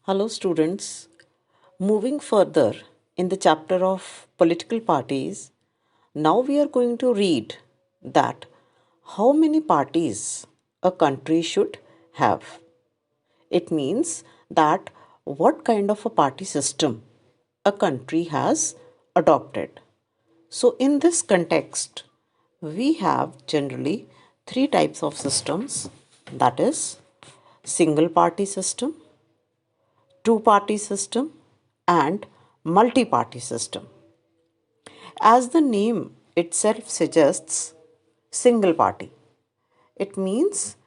Hello, students. Moving further in the chapter of political parties, now we are going to read that how many parties a country should have. It means that what kind of a party system a country has adopted. So, in this context, we have generally three types of systems, that is, single party system, two party system, and multi party system. As the name itself suggests, single party. It means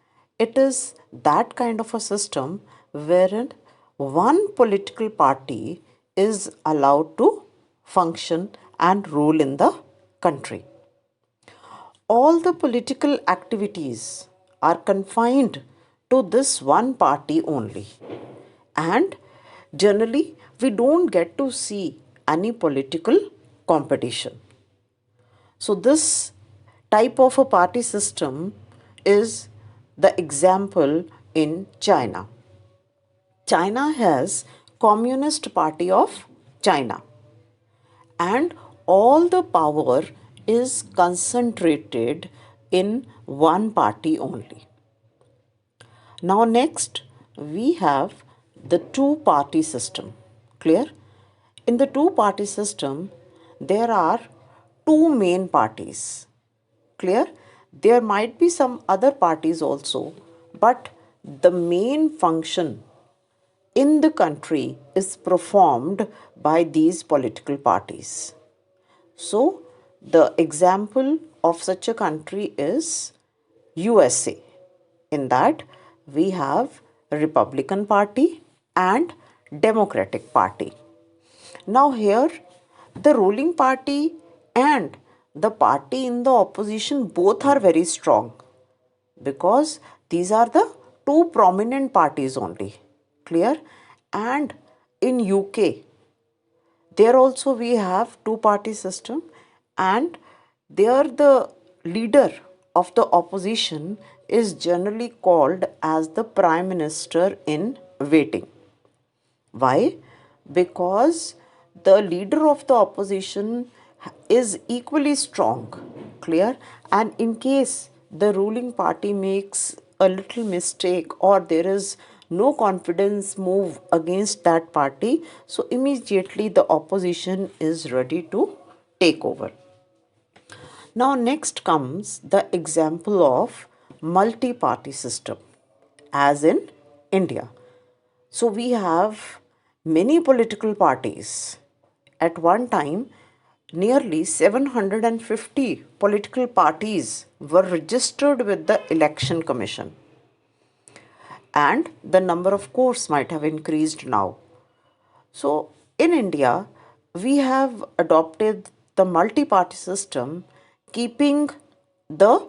it is that kind of a system wherein one political party is allowed to function and rule in the country. All the political activities are confined to this one party only. And generally, we don't get to see any political competition. So, this type of a party system is the example in China. China has Communist Party of China, and all the power is concentrated in one party only. Now, next, we have the two party system. Clear? In the two party system, there are two main parties. Clear? There might be some other parties also, but the main function in the country is performed by these political parties. So, the example of such a country is USA. In that, we have Republican Party and Democratic Party. Now, here, the ruling party and the party in the opposition both are very strong because these are the two prominent parties only. Clear? And in UK, there also we have two party system, and there the leader of the opposition is generally called as the prime minister in waiting. Why? Because the leader of the opposition is equally strong. Clear? And in case the ruling party makes a little mistake or there is no confidence move against that party, so immediately the opposition is ready to take over. Now, next comes the example of multi party system, as in India. So, we have many political parties. At one time, nearly 750 political parties were registered with the Election Commission, and the number of course might have increased now. So, in India, we have adopted the multi party system, keeping the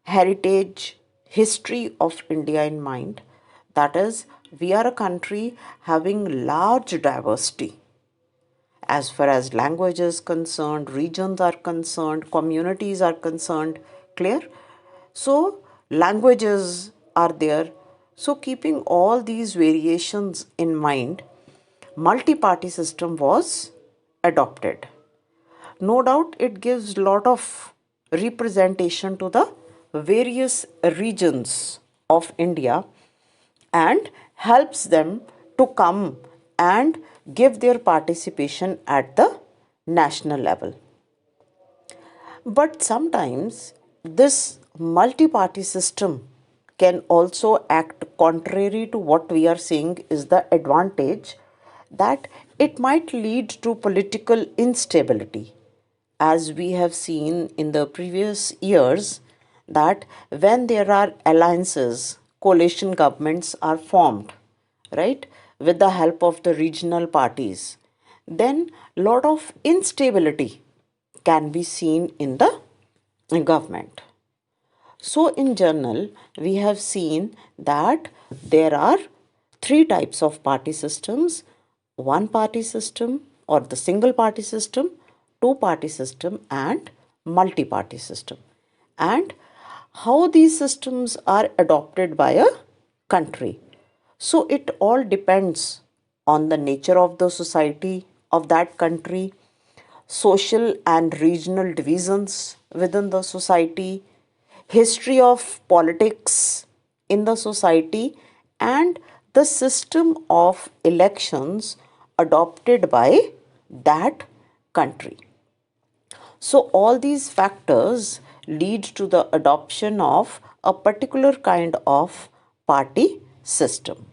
heritage, history of India in mind. That is, we are a country having large diversity as far as languages concerned, regions are concerned, communities are concerned. Clear? So, languages are there. So, keeping all these variations in mind, multi-party system was adopted. No doubt it gives lot of representation to the various regions of India and helps them to come and give their participation at the national level. But sometimes this multi party system can also act contrary to what we are saying is the advantage, that it might lead to political instability. As we have seen in the previous years, that when there are alliances, coalition governments are formed, right, with the help of the regional parties, then lot of instability can be seen in the government. So, in general, we have seen that there are three types of party systems: one party system or the single party system, two party system, and multi party system. And how these systems are adopted by a country. So, it all depends on the nature of the society of that country, social and regional divisions within the society, history of politics in the society, and the system of elections adopted by that country. So, all these factors lead to the adoption of a particular kind of party system.